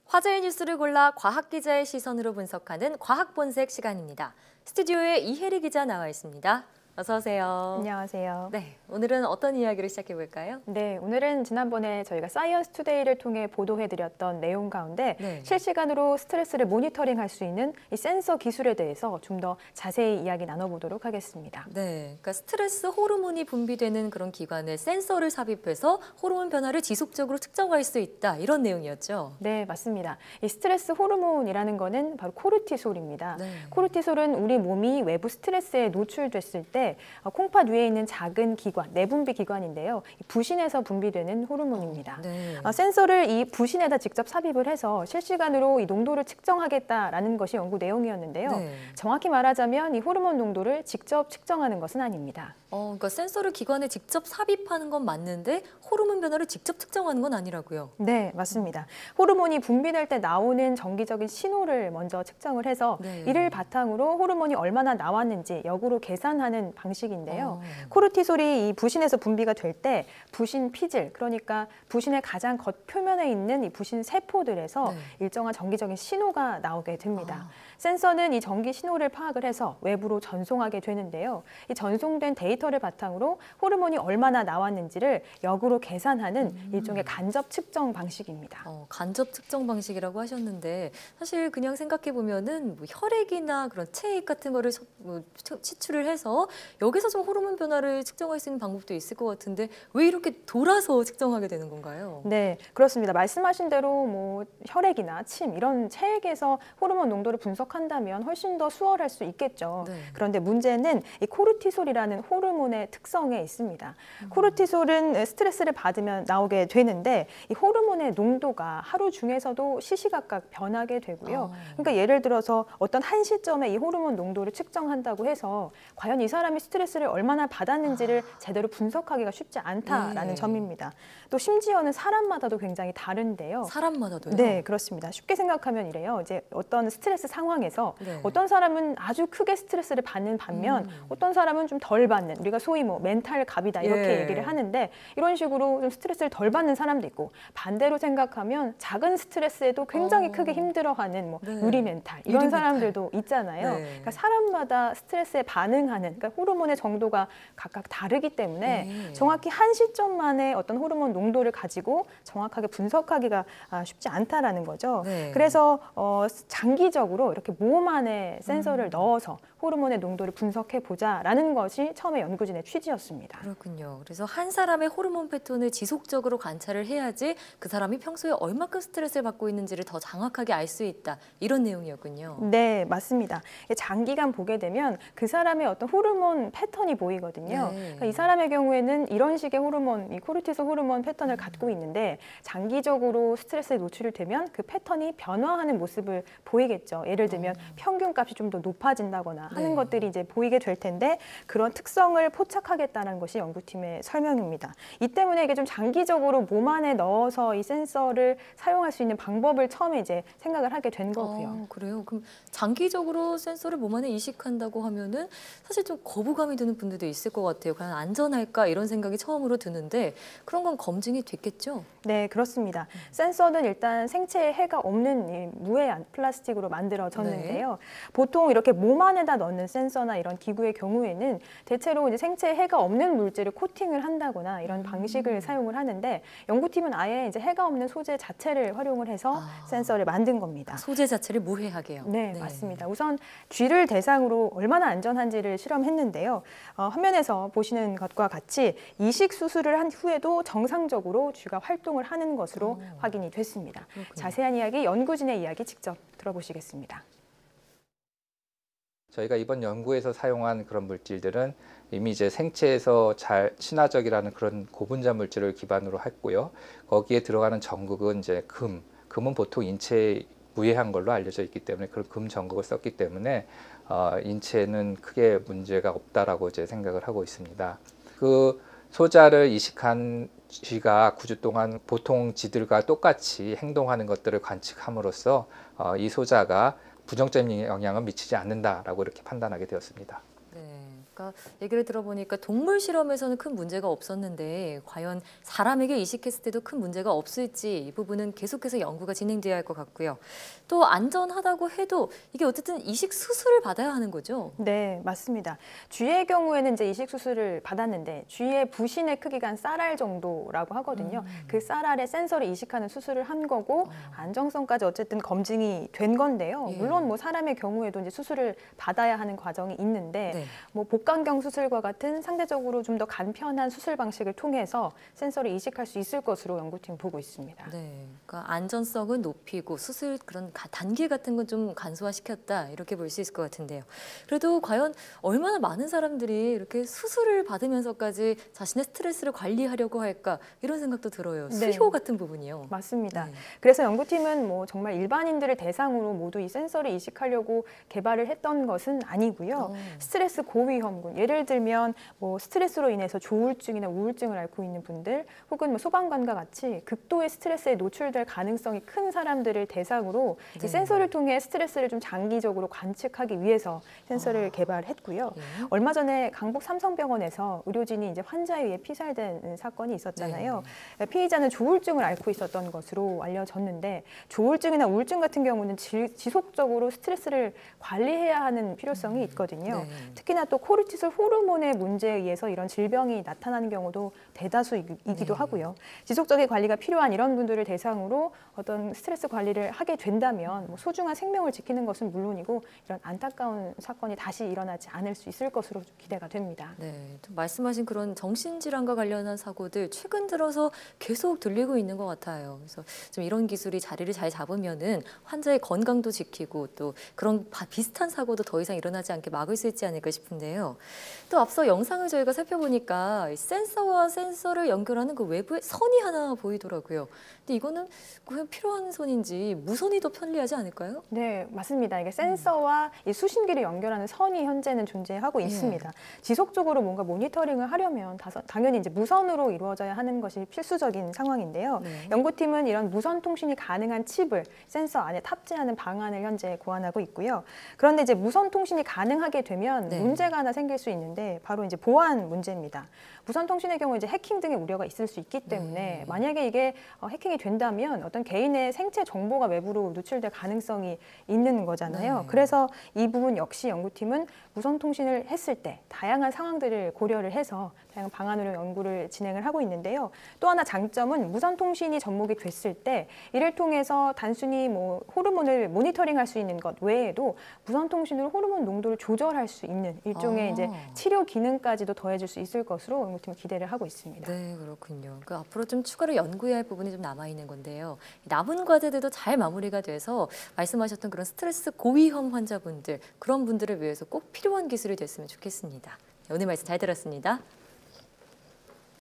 화제의 뉴스를 골라 과학 기자의 시선으로 분석하는 과학 본색 시간입니다. 스튜디오에 이혜리 기자 나와 있습니다. 어서 오세요. 안녕하세요. 네, 오늘은 어떤 이야기를 시작해 볼까요? 네, 오늘은 지난번에 저희가 사이언스 투데이를 통해 보도해드렸던 내용 가운데 실시간으로 스트레스를 모니터링할 수 있는 이 센서 기술에 대해서 좀 더 자세히 이야기 나눠보도록 하겠습니다. 네, 그러니까 스트레스 호르몬이 분비되는 그런 기관에 센서를 삽입해서 호르몬 변화를 지속적으로 측정할 수 있다, 이런 내용이었죠? 네, 맞습니다. 이 스트레스 호르몬이라는 거는 바로 코르티솔입니다. 네. 코르티솔은 우리 몸이 외부 스트레스에 노출됐을 때 콩팥 위에 있는 작은 기관, 내분비 기관인데요. 부신에서 분비되는 호르몬입니다. 네. 센서를 이 부신에다 직접 삽입을 해서 실시간으로 이 농도를 측정하겠다라는 것이 연구 내용이었는데요. 네. 정확히 말하자면 이 호르몬 농도를 직접 측정하는 것은 아닙니다. 그러니까 센서를 기관에 직접 삽입하는 건 맞는데 호르몬 변화를 직접 측정하는 건 아니라고요? 네, 맞습니다. 호르몬이 분비될 때 나오는 정기적인 신호를 먼저 측정을 해서 이를 바탕으로 호르몬이 얼마나 나왔는지 역으로 계산하는 방식인데요. 코르티솔이 이 부신에서 분비가 될 때 부신 피질, 그러니까 부신의 가장 겉표면에 있는 이 부신 세포들에서 일정한 정기적인 신호가 나오게 됩니다. 센서는 이 정기 신호를 파악을 해서 외부로 전송하게 되는데요. 이 전송된 데이터를 바탕으로 호르몬이 얼마나 나왔는지를 역으로 계산하는 일종의 간접 측정 방식입니다. 간접 측정 방식이라고 하셨는데 사실 그냥 생각해 보면은 뭐 혈액이나 그런 체액 같은 거를 치출을 해서 여기서 좀 호르몬 변화를 측정할 수 있는 방법도 있을 것 같은데 왜 이렇게 돌아서 측정하게 되는 건가요? 네, 그렇습니다. 말씀하신 대로 뭐 혈액이나 침 이런 체액에서 호르몬 농도를 분석한다면 훨씬 더 수월할 수 있겠죠. 그런데 문제는 이 코르티솔이라는 호르몬의 특성에 있습니다. 코르티솔은 스트레스를 받으면 나오게 되는데 이 호르몬의 농도가 하루 중에서도 시시각각 변하게 되고요. 그러니까 예를 들어서 어떤 한 시점에 이 호르몬 농도를 측정한다고 해서 과연 이 사람이 스트레스를 얼마나 받았는지를 제대로 분석하기가 쉽지 않다라는 점입니다. 또 심지어는 사람마다도 굉장히 다른데요. 사람마다도요? 네, 그렇습니다. 쉽게 생각하면 이래요. 이제 어떤 스트레스 상황에서 어떤 사람은 아주 크게 스트레스를 받는 반면 어떤 사람은 좀 덜 받는, 우리가 소위 뭐 멘탈 갑이다 이렇게 얘기를 하는데 이런 식으로 좀 스트레스를 덜 받는 사람도 있고 반대로 생각하면 작은 스트레스에도 굉장히 크게 힘들어하는 뭐 유리 멘탈 이런 사람들도 있잖아요. 그러니까 사람마다 스트레스에 반응하는, 그러니까 호르몬의 정도가 각각 다르기 때문에 정확히 한 시점만에 어떤 호르몬 농도를 가지고 정확하게 분석하기가 쉽지 않다라는 거죠. 그래서 장기적으로 이렇게 몸 안에 센서를 넣어서 호르몬의 농도를 분석해 보자라는 것이 처음에 연구진의 취지였습니다. 그렇군요. 그래서 한 사람의 호르몬 패턴을 지속적으로 관찰을 해야지 그 사람이 평소에 얼마큼 스트레스를 받고 있는지를 더 정확하게 알 수 있다, 이런 내용이었군요. 네, 맞습니다. 장기간 보게 되면 그 사람의 어떤 호르몬 패턴이 보이거든요. 그러니까 이 사람의 경우에는 이런 식의 호르몬, 이 코르티솔 호르몬 패턴을 갖고 있는데 장기적으로 스트레스에 노출이 되면 그 패턴이 변화하는 모습을 보이겠죠. 예를 들면 평균값이 좀 더 높아진다거나 하는 것들이 이제 보이게 될 텐데 그런 특성을 포착하겠다는 것이 연구팀의 설명입니다. 이 때문에 이게 좀 장기적으로 몸 안에 넣어서 이 센서를 사용할 수 있는 방법을 처음에 이제 생각을 하게 된 거고요. 그래요? 그럼 장기적으로 센서를 몸 안에 이식한다고 하면은 사실 좀 거부감이 드는 분들도 있을 것 같아요. 과연 안전할까 이런 생각이 처음으로 드는데 그런 건 검증이 됐겠죠? 네, 그렇습니다. 센서는 일단 생체에 해가 없는 이 무해한 플라스틱으로 만들어졌는데요. 보통 이렇게 몸 안에다 넣는 센서나 이런 기구의 경우에는 대체로 이제 생체에 해가 없는 물질을 코팅을 한다거나 이런 방식을 사용을 하는데 연구팀은 아예 이제 해가 없는 소재 자체를 활용을 해서 센서를 만든 겁니다. 소재 자체를 무해하게요? 네, 맞습니다. 우선 쥐를 대상으로 얼마나 안전한지를 실험했는데요. 화면에서 보시는 것과 같이 이식 수술을 한 후에도 정상적으로 쥐가 활동을 하는 것으로 확인이 됐습니다. 자세한 이야기, 연구진의 이야기 직접 들어보시겠습니다. 저희가 이번 연구에서 사용한 그런 물질들은 이미 이제 생체에서 잘 친화적이라는 그런 고분자 물질을 기반으로 했고요. 거기에 들어가는 전극은 이제 금은 보통 인체에 무해한 걸로 알려져 있기 때문에 그런 금 전극을 썼기 때문에 인체에는 크게 문제가 없다라고 이제 생각을 하고 있습니다. 그 소자를 이식한 쥐가 9주 동안 보통 쥐들과 똑같이 행동하는 것들을 관측함으로써 이 소자가 부정적인 영향을 미치지 않는다라고 이렇게 판단하게 되었습니다. 네. 그러니까 얘기를 들어보니까 동물 실험에서는 큰 문제가 없었는데 과연 사람에게 이식했을 때도 큰 문제가 없을지 이 부분은 계속해서 연구가 진행돼야 할 것 같고요. 또 안전하다고 해도 이게 어쨌든 이식 수술을 받아야 하는 거죠? 네, 맞습니다. 쥐의 경우에는 이제 이식 수술을 받았는데 쥐의 부신의 크기가 한 쌀알 정도라고 하거든요. 그 쌀알에 센서를 이식하는 수술을 한 거고 안정성까지 어쨌든 검증이 된 건데요. 예. 물론 뭐 사람의 경우에도 이제 수술을 받아야 하는 과정이 있는데 네. 뭐 복강경 수술과 같은 상대적으로 좀 더 간편한 수술 방식을 통해서 센서를 이식할 수 있을 것으로 연구팀 보고 있습니다. 네, 그러니까 안전성은 높이고 수술 그런 단계 같은 건 좀 간소화시켰다 이렇게 볼 수 있을 것 같은데요. 그래도 과연 얼마나 많은 사람들이 이렇게 수술을 받으면서까지 자신의 스트레스를 관리하려고 할까 이런 생각도 들어요. 네. 수효 같은 부분이요. 맞습니다. 네. 그래서 연구팀은 뭐 정말 일반인들을 대상으로 모두 이 센서를 이식하려고 개발을 했던 것은 아니고요. 스트레스 고위험군, 예를 들면 뭐 스트레스로 인해서 조울증이나 우울증을 앓고 있는 분들, 혹은 뭐 소방관과 같이 극도의 스트레스에 노출될 가능성이 큰 사람들을 대상으로 네. 이 센서를 통해 스트레스를 좀 장기적으로 관측하기 위해서 센서를 개발했고요. 예. 얼마 전에 강북 삼성병원에서 의료진이 이제 환자에 의해 피살된 사건이 있었잖아요. 피의자는 조울증을 앓고 있었던 것으로 알려졌는데 조울증이나 우울증 같은 경우는 지속적으로 스트레스를 관리해야 하는 필요성이 있거든요. 네. 특히나 또 코르티솔 호르몬의 문제에 의해서 이런 질병이 나타나는 경우도 대다수이기도 하고요. 지속적인 관리가 필요한 이런 분들을 대상으로 어떤 스트레스 관리를 하게 된다면 뭐 소중한 생명을 지키는 것은 물론이고 이런 안타까운 사건이 다시 일어나지 않을 수 있을 것으로 좀 기대가 됩니다. 네, 또 말씀하신 그런 정신질환과 관련한 사고들 최근 들어서 계속 들리고 있는 것 같아요. 그래서 좀 이런 기술이 자리를 잘 잡으면은 환자의 건강도 지키고 또 그런 비슷한 사고도 더 이상 일어나지 않게 막을 수 있지 않을까 싶은데요. 또 앞서 영상을 저희가 살펴보니까 센서와 센서를 연결하는 그 외부에 선이 하나 보이더라고요. 근데 이거는 과연 필요한 선인지 무선이 더 편리하지 않을까요? 네, 맞습니다. 이게 센서와 이 수신기를 연결하는 선이 현재는 존재하고 있습니다. 지속적으로 뭔가 모니터링을 하려면 당연히 이제 무선으로 이루어져야 하는 것이 필수적인 상황인데요. 네. 연구팀은 이런 무선 통신이 가능한 칩을 센서 안에 탑재하는 방안을 현재 고안하고 있고요. 그런데 이제 무선 통신이 가능하게 되면 네. 문제가 하나 생길 수 있는데 바로 이제 보안 문제입니다. 무선 통신의 경우 이제 해킹 등의 우려가 있을 수 있기 때문에 만약에 이게 해킹이 된다면 어떤 개인의 생체 정보가 외부로 누출될 가능성이 있는 거잖아요. 네. 그래서 이 부분 역시 연구팀은 무선 통신을 했을 때 다양한 상황들을 고려를 해서 다양한 방안으로 연구를 진행을 하고 있는데요. 또 하나 장점은 무선 통신이 접목이 됐을 때 이를 통해서 단순히 뭐 호르몬을 모니터링할 수 있는 것 외에도 무선 통신으로 호르몬 농도를 조절할 수 있는 일종의 이제 치료 기능까지도 더해질 수 있을 것으로 연구팀은 기대를 하고 있습니다. 네, 그렇군요. 그 앞으로 좀 추가로 연구해야 할 부분이 좀 남아 있는 건데요. 남은 과제들도 잘 마무리가 돼서 말씀하셨던 그런 스트레스 고위험 환자분들 그런 분들을 위해서 꼭 필요한 기술이 됐으면 좋겠습니다. 오늘 말씀 잘 들었습니다.